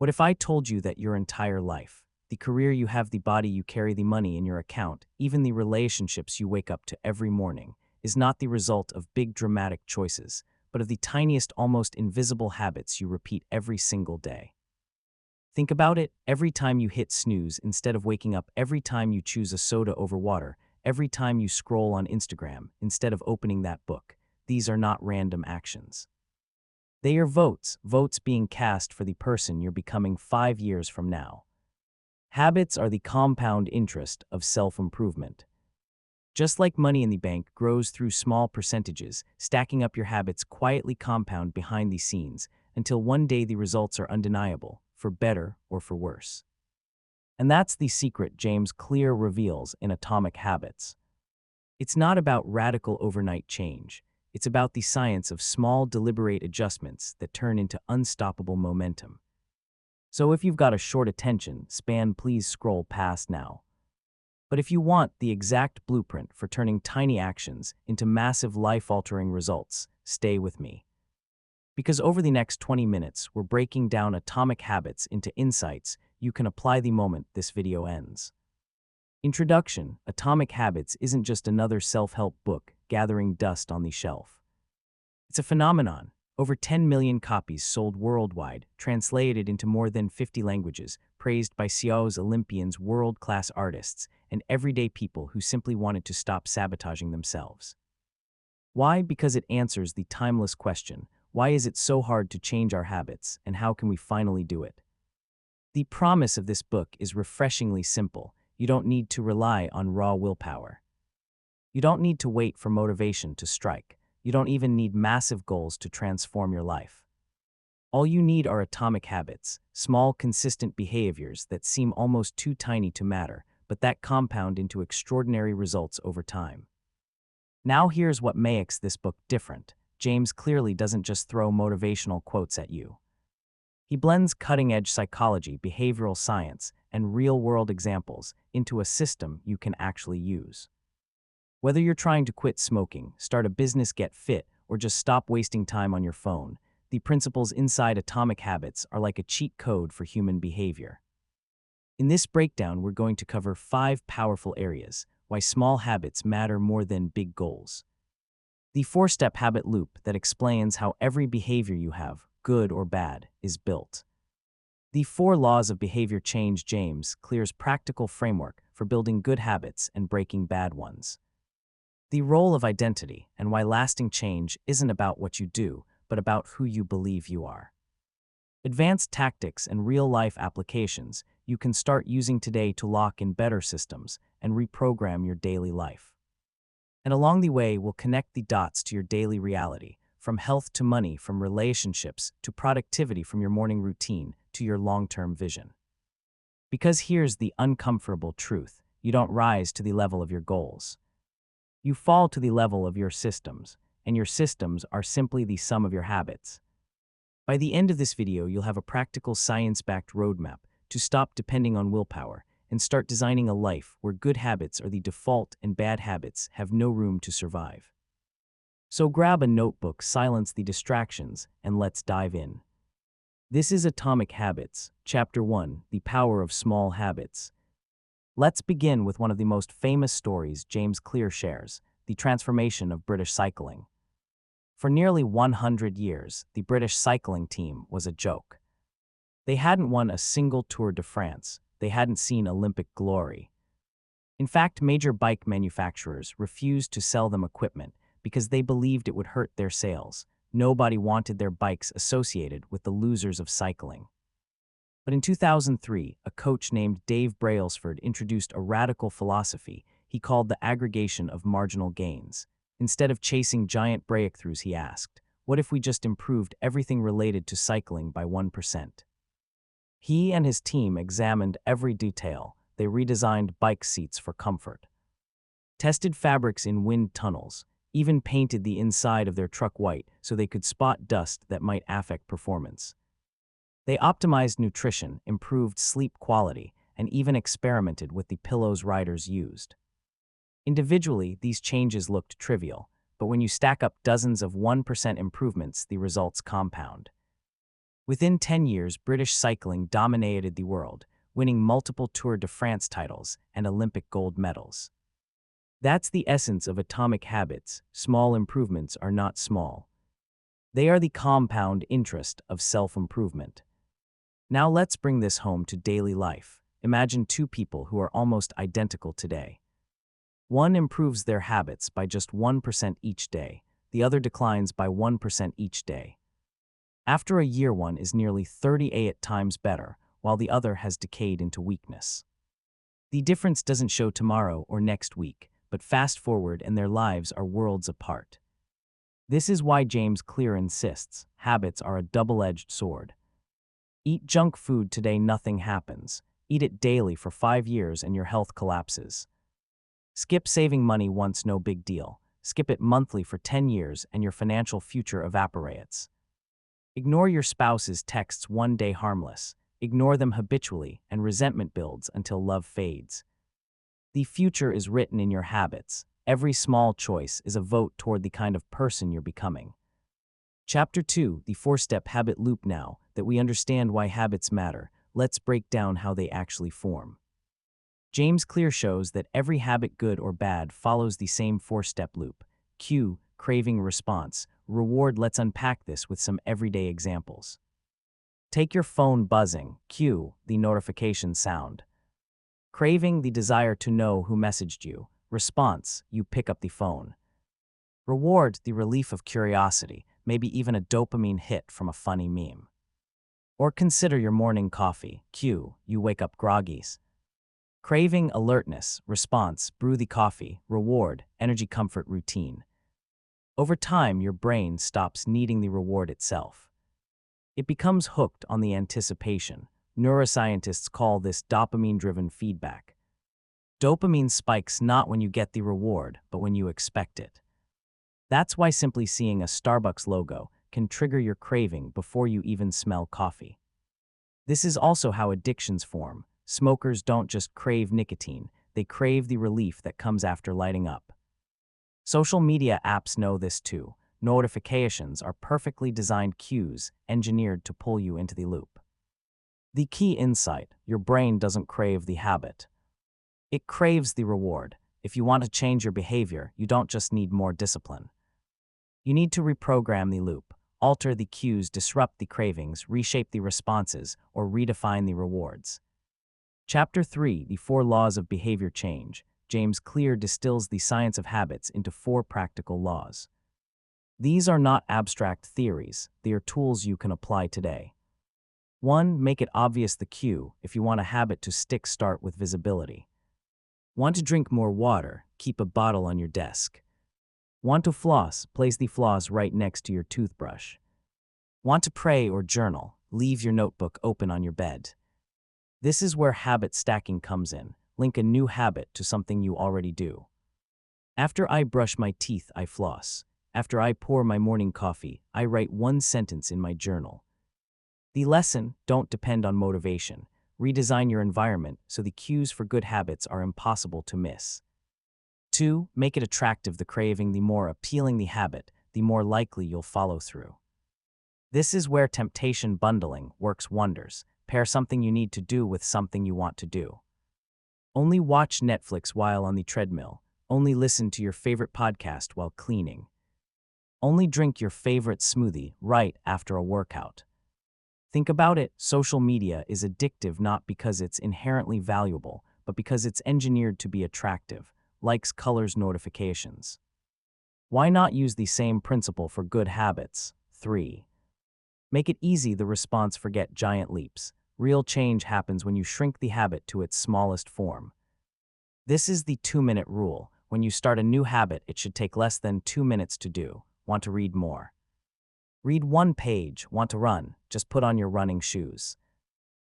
What if I told you that your entire life, the career you have, the body you carry, the money in your account, even the relationships you wake up to every morning, is not the result of big dramatic choices, but of the tiniest, almost invisible habits you repeat every single day? Think about it: every time you hit snooze instead of waking up, every time you choose a soda over water, every time you scroll on Instagram instead of opening that book. These are not random actions. They are votes being cast for the person you're becoming 5 years from now. Habits are the compound interest of self-improvement. Just like money in the bank grows through small percentages, stacking up your habits quietly compound behind the scenes until one day the results are undeniable, for better or for worse. And that's the secret James Clear reveals in Atomic Habits. It's not about radical overnight change. It's about the science of small, deliberate adjustments that turn into unstoppable momentum. So if you've got a short attention span, please scroll past now. But if you want the exact blueprint for turning tiny actions into massive life-altering results, stay with me. Because over the next 20 minutes, we're breaking down atomic habits into insights you can apply the moment this video ends. Introduction: Atomic Habits isn't just another self-help book gathering dust on the shelf. It's a phenomenon. Over 10 million copies sold worldwide, translated into more than 50 languages, praised by CEOs, Olympians, world-class artists, and everyday people who simply wanted to stop sabotaging themselves. Why? Because it answers the timeless question: why is it so hard to change our habits, and how can we finally do it? The promise of this book is refreshingly simple. You don't need to rely on raw willpower. You don't need to wait for motivation to strike. You don't even need massive goals to transform your life. All you need are atomic habits, small, consistent behaviors that seem almost too tiny to matter, but that compound into extraordinary results over time. Now here's what makes this book different. James clearly doesn't just throw motivational quotes at you. He blends cutting-edge psychology, behavioral science, and real-world examples into a system you can actually use. Whether you're trying to quit smoking, start a business, get fit, or just stop wasting time on your phone, the principles inside Atomic Habits are like a cheat code for human behavior. In this breakdown, we're going to cover 5 powerful areas: why small habits matter more than big goals. The 4-step habit loop that explains how every behavior you have, good or bad, is built. The 4 laws of behavior change. James Clear's practical framework for building good habits and breaking bad ones. The role of identity and why lasting change isn't about what you do, but about who you believe you are. Advanced tactics and real-life applications you can start using today to lock in better systems and reprogram your daily life. And along the way, we'll connect the dots to your daily reality, from health to money, from relationships to productivity, from your morning routine to your long-term vision. Because here's the uncomfortable truth: you don't rise to the level of your goals. You fall to the level of your systems, and your systems are simply the sum of your habits. By the end of this video, you'll have a practical, science-backed roadmap to stop depending on willpower and start designing a life where good habits are the default and bad habits have no room to survive. So grab a notebook, silence the distractions, and let's dive in. This is Atomic Habits, Chapter 1, The Power of Small Habits. Let's begin with one of the most famous stories James Clear shares: the transformation of British cycling. For nearly 100 years, the British cycling team was a joke. They hadn't won a single Tour de France. They hadn't seen Olympic glory. In fact, major bike manufacturers refused to sell them equipment because they believed it would hurt their sales. Nobody wanted their bikes associated with the losers of cycling. But in 2003, a coach named Dave Brailsford introduced a radical philosophy he called the aggregation of marginal gains. Instead of chasing giant breakthroughs, he asked, what if we just improved everything related to cycling by 1%? He and his team examined every detail. They redesigned bike seats for comfort, tested fabrics in wind tunnels, even painted the inside of their truck white so they could spot dust that might affect performance. They optimized nutrition, improved sleep quality, and even experimented with the pillows riders used. Individually, these changes looked trivial, but when you stack up dozens of 1% improvements, the results compound. Within 10 years, British cycling dominated the world, winning multiple Tour de France titles and Olympic gold medals. That's the essence of atomic habits. Small improvements are not small. They are the compound interest of self-improvement. Now let's bring this home to daily life. Imagine two people who are almost identical today. One improves their habits by just 1% each day. The other declines by 1% each day. After a year, one is nearly 38 times better, while the other has decayed into weakness. The difference doesn't show tomorrow or next week, but fast forward and their lives are worlds apart. This is why James Clear insists habits are a double-edged sword. Eat junk food today, nothing happens. Eat it daily for 5 years and your health collapses. Skip saving money once, no big deal. Skip it monthly for 10 years and your financial future evaporates. Ignore your spouse's texts one day, harmless. Ignore them habitually and resentment builds until love fades. The future is written in your habits. Every small choice is a vote toward the kind of person you're becoming. Chapter 2, the 4-step habit loop. Now that we understand why habits matter, let's break down how they actually form. James Clear shows that every habit, good or bad, follows the same 4-step loop. Cue, craving, response, reward. Let's unpack this with some everyday examples. Take your phone buzzing. Cue, the notification sound. Craving, the desire to know who messaged you. Response, you pick up the phone. Reward, the relief of curiosity, maybe even a dopamine hit from a funny meme. Or consider your morning coffee. Cue, you wake up groggy. Craving, alertness. Response, brew the coffee. Reward, energy, comfort, routine. Over time, your brain stops needing the reward itself. It becomes hooked on the anticipation. Neuroscientists call this dopamine-driven feedback. Dopamine spikes not when you get the reward, but when you expect it. That's why simply seeing a Starbucks logo can trigger your craving before you even smell coffee. This is also how addictions form. Smokers don't just crave nicotine, they crave the relief that comes after lighting up. Social media apps know this too. Notifications are perfectly designed cues engineered to pull you into the loop. The key insight: your brain doesn't crave the habit. It craves the reward. If you want to change your behavior, you don't just need more discipline. You need to reprogram the loop, alter the cues, disrupt the cravings, reshape the responses, or redefine the rewards. Chapter 3, the 4 laws of behavior change. James Clear distills the science of habits into 4 practical laws. These are not abstract theories, they are tools you can apply today. 1. Make it obvious the cue. If you want a habit to stick, start with visibility. Want to drink more water? Keep a bottle on your desk. Want to floss? Place the floss right next to your toothbrush. Want to pray or journal? Leave your notebook open on your bed. This is where habit stacking comes in. Link a new habit to something you already do. After I brush my teeth, I floss. After I pour my morning coffee, I write 1 sentence in my journal. The lesson: don't depend on motivation. Redesign your environment so the cues for good habits are impossible to miss. 2. Make it attractive. The craving, the more appealing the habit, the more likely you'll follow through. This is where temptation bundling works wonders. Pair something you need to do with something you want to do. Only watch Netflix while on the treadmill. Only listen to your favorite podcast while cleaning. Only drink your favorite smoothie right after a workout. Think about it. Social media is addictive not because it's inherently valuable, but because it's engineered to be attractive. Likes, colors, notifications. Why not use the same principle for good habits? 3. Make it easy. The response: forget giant leaps. Real change happens when you shrink the habit to its smallest form. This is the 2-minute rule. When you start a new habit, it should take less than 2 minutes to do. Want to read more? Read 1 page. Want to run? Just put on your running shoes.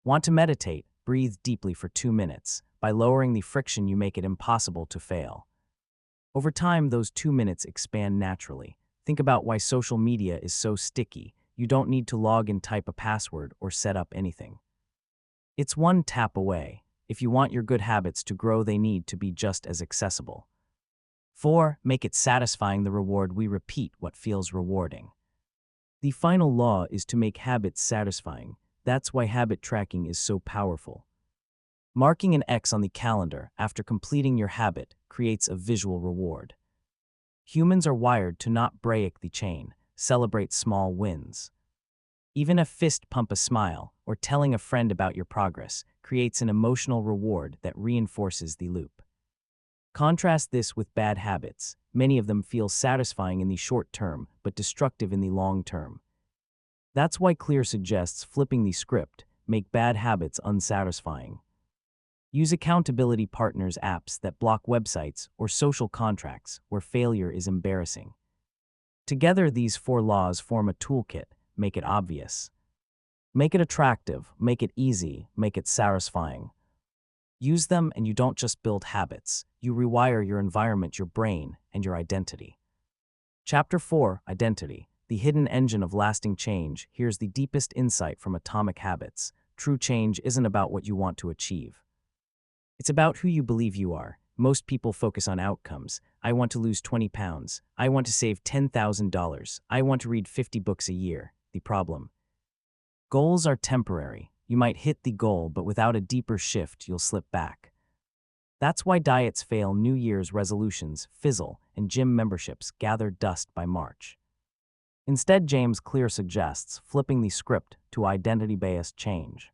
Want to meditate? Breathe deeply for 2 minutes. By lowering the friction, you make it impossible to fail. Over time, those 2 minutes expand naturally. Think about why social media is so sticky. You don't need to log in, type a password, or set up anything. It's 1 tap away. If you want your good habits to grow, they need to be just as accessible. 4. Make it satisfying. The reward: we repeat what feels rewarding. The final law is to make habits satisfying. That's why habit tracking is so powerful. Marking an X on the calendar after completing your habit creates a visual reward. Humans are wired to not break the chain, celebrate small wins. Even a fist pump, a smile, or telling a friend about your progress creates an emotional reward that reinforces the loop. Contrast this with bad habits. Many of them feel satisfying in the short term, but destructive in the long term. That's why Clear suggests flipping the script, make bad habits unsatisfying. Use accountability partners apps that block websites or social contracts where failure is embarrassing. Together, these 4 laws form a toolkit. Make it obvious. Make it attractive, make it easy, make it satisfying. Use them and you don't just build habits, you rewire your environment, your brain, and your identity. Chapter 4, Identity, the hidden engine of lasting change. Here's the deepest insight from Atomic Habits. True change isn't about what you want to achieve. It's about who you believe you are. Most people focus on outcomes. I want to lose 20 pounds. I want to save $10,000. I want to read 50 books a year. The problem: goals are temporary. You might hit the goal, but without a deeper shift, you'll slip back. That's why diets fail, New Year's resolutions fizzle, and gym memberships gather dust by March. Instead, James Clear suggests flipping the script to identity-based change.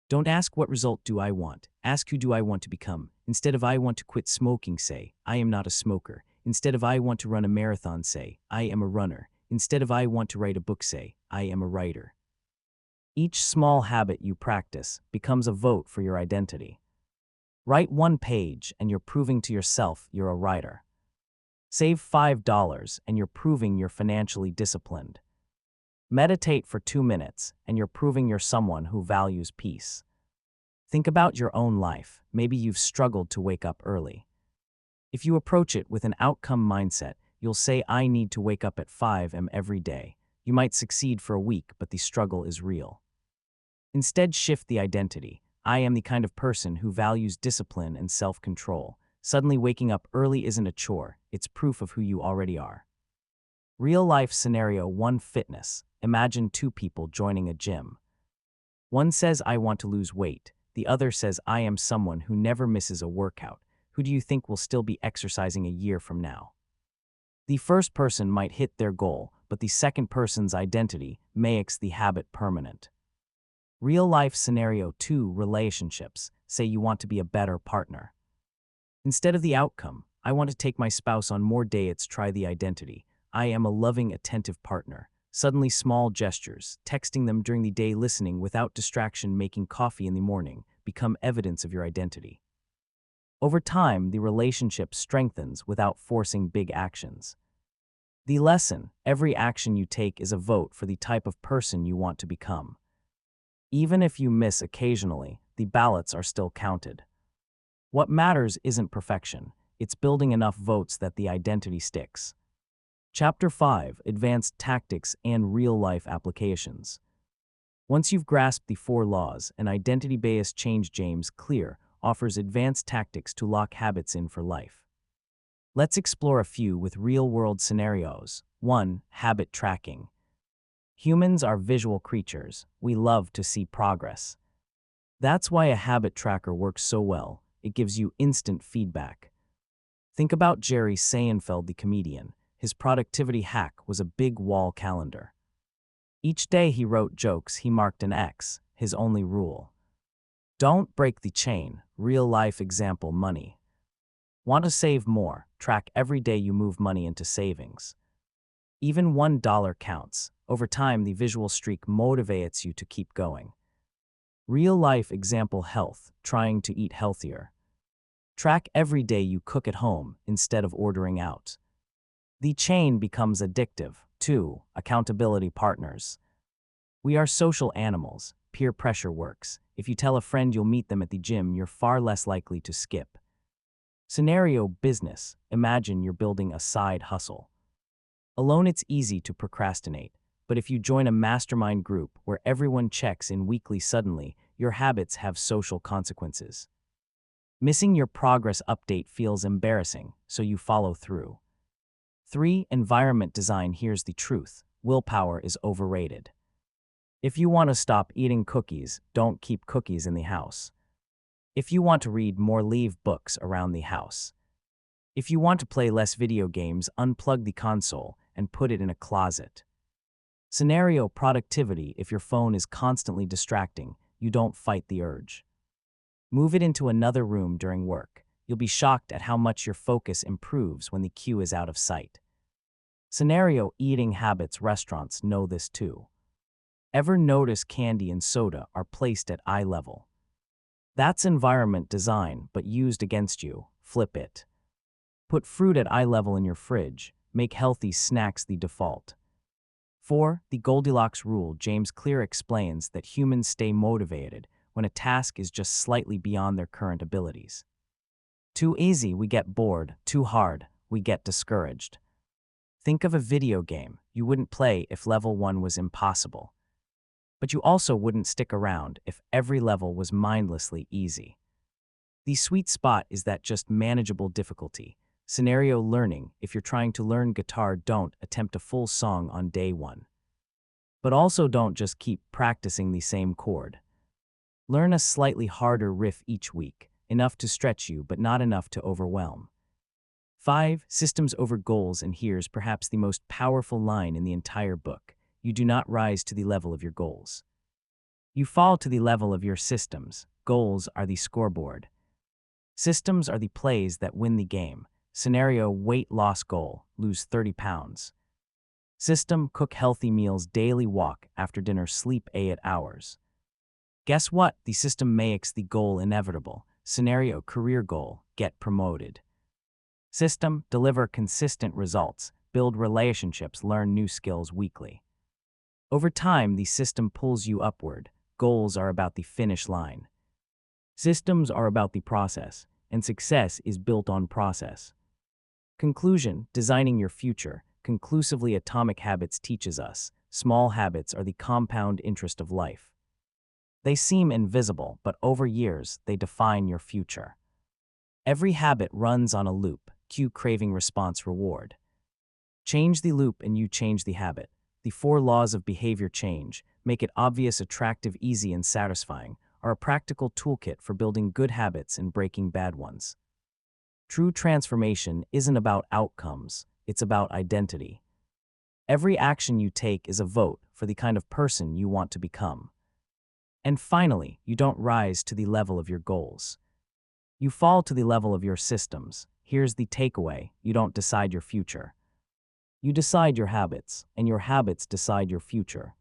Don't ask what result do I want, ask who do I want to become. Instead of I want to quit smoking, say, I am not a smoker. Instead of I want to run a marathon, say, I am a runner. Instead of I want to write a book, say, I am a writer. Each small habit you practice becomes a vote for your identity. Write 1 page and you're proving to yourself you're a writer. Save $5 and you're proving you're financially disciplined. Meditate for 2 minutes and you're proving you're someone who values peace. Think about your own life. Maybe you've struggled to wake up early. If you approach it with an outcome mindset, you'll say, I need to wake up at 5 a.m. every day. You might succeed for a week, but the struggle is real. Instead, shift the identity. I am the kind of person who values discipline and self-control. Suddenly waking up early isn't a chore, it's proof of who you already are. Real-life scenario 1: Fitness. Imagine 2 people joining a gym. One says, I want to lose weight. The other says, I am someone who never misses a workout. Who do you think will still be exercising a year from now? The first person might hit their goal, but the second person's identity makes the habit permanent. Real-life scenario 2: Relationships. Say you want to be a better partner. Instead of the outcome, I want to take my spouse on more dates, try the identity. I am a loving, attentive partner. Suddenly, small gestures, texting them during the day, listening without distraction, making coffee in the morning, become evidence of your identity. Over time, the relationship strengthens without forcing big actions. The lesson: every action you take is a vote for the type of person you want to become. Even if you miss occasionally, the ballots are still counted. What matters isn't perfection, it's building enough votes that the identity sticks. Chapter 5: Advanced Tactics and Real-Life Applications. Once you've grasped the 4 laws, an identity-based change, James Clear offers advanced tactics to lock habits in for life. Let's explore a few with real-world scenarios. 1. Habit tracking. Humans are visual creatures. We love to see progress. That's why a habit tracker works so well. It gives you instant feedback. Think about Jerry Seinfeld, the comedian. His productivity hack was a big wall calendar. Each day he wrote jokes, he marked an X, his only rule. Don't break the chain. Real-life example: money. Want to save more? Track every day you move money into savings. Even $1 counts. Over time, the visual streak motivates you to keep going. Real-life example: health. Trying to eat healthier. Track every day you cook at home instead of ordering out. The chain becomes addictive. 2. Accountability partners. We are social animals. Peer pressure works. If you tell a friend you'll meet them at the gym, you're far less likely to skip. Scenario: business. Imagine you're building a side hustle. Alone, it's easy to procrastinate, but if you join a mastermind group where everyone checks in weekly, suddenly your habits have social consequences. Missing your progress update feels embarrassing, so you follow through. 3. Environment design. Here's the truth. willpower is overrated. If you want to stop eating cookies, don't keep cookies in the house. If you want to read more, leave books around the house. If you want to play less video games, unplug the console and put it in a closet. Scenario productivity: if your phone is constantly distracting, you don't fight the urge. Move it into another room during work. You'll be shocked at how much your focus improves when the cue is out of sight. Scenario eating habits: restaurants know this too. Ever notice candy and soda are placed at eye level? That's environment design, but used against you. Flip it. Put fruit at eye level in your fridge. Make healthy snacks the default. 4. The Goldilocks rule. James Clear explains that humans stay motivated when a task is just slightly beyond their current abilities. Too easy, we get bored. Too hard, we get discouraged. Think of a video game you wouldn't play if level 1 was impossible. But you also wouldn't stick around if every level was mindlessly easy. The sweet spot is that just manageable difficulty. Scenario learning: if you're trying to learn guitar, don't attempt a full song on day 1. But also don't just keep practicing the same chord. Learn a slightly harder riff each week, enough to stretch you but not enough to overwhelm. 5. Systems over goals. And here's perhaps the most powerful line in the entire book: you do not rise to the level of your goals. You fall to the level of your systems. Goals are the scoreboard. Systems are the plays that win the game. Scenario weight loss goal: lose 30 pounds. System: cook healthy meals daily, walk after dinner, sleep 8 hours. Guess what? The system makes the goal inevitable. Scenario career goal: get promoted. System: deliver consistent results, build relationships, learn new skills weekly. Over time, the system pulls you upward. Goals are about the finish line. Systems are about the process, and success is built on process. Conclusion: designing your future. Conclusively, Atomic Habits teaches us small habits are the compound interest of life. They seem invisible, but over years, they define your future. Every habit runs on a loop. Cue craving, response, reward. Change the loop and you change the habit. The 4 laws of behavior change: make it obvious, attractive, easy, and satisfying, are a practical toolkit for building good habits and breaking bad ones. True transformation isn't about outcomes, it's about identity. Every action you take is a vote for the kind of person you want to become. And finally, you don't rise to the level of your goals. You fall to the level of your systems. Here's the takeaway: you don't decide your future. You decide your habits, and your habits decide your future.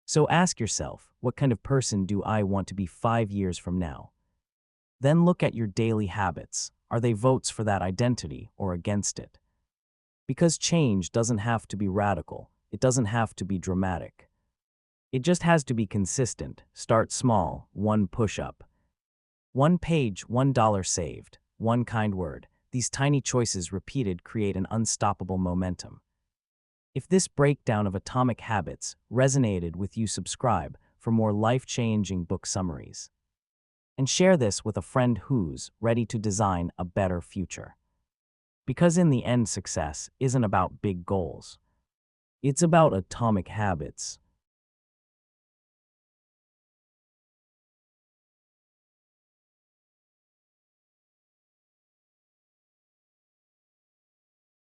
So ask yourself, what kind of person do I want to be 5 years from now? Then look at your daily habits. Are they votes for that identity or against it? Because change doesn't have to be radical. It doesn't have to be dramatic. It just has to be consistent. Start small: 1 push-up, 1 page, $1 saved, 1 kind word. These tiny choices repeated create an unstoppable momentum. If this breakdown of Atomic Habits resonated with you, subscribe for more life-changing book summaries. And share this with a friend who's ready to design a better future. Because in the end, success isn't about big goals. It's about atomic habits.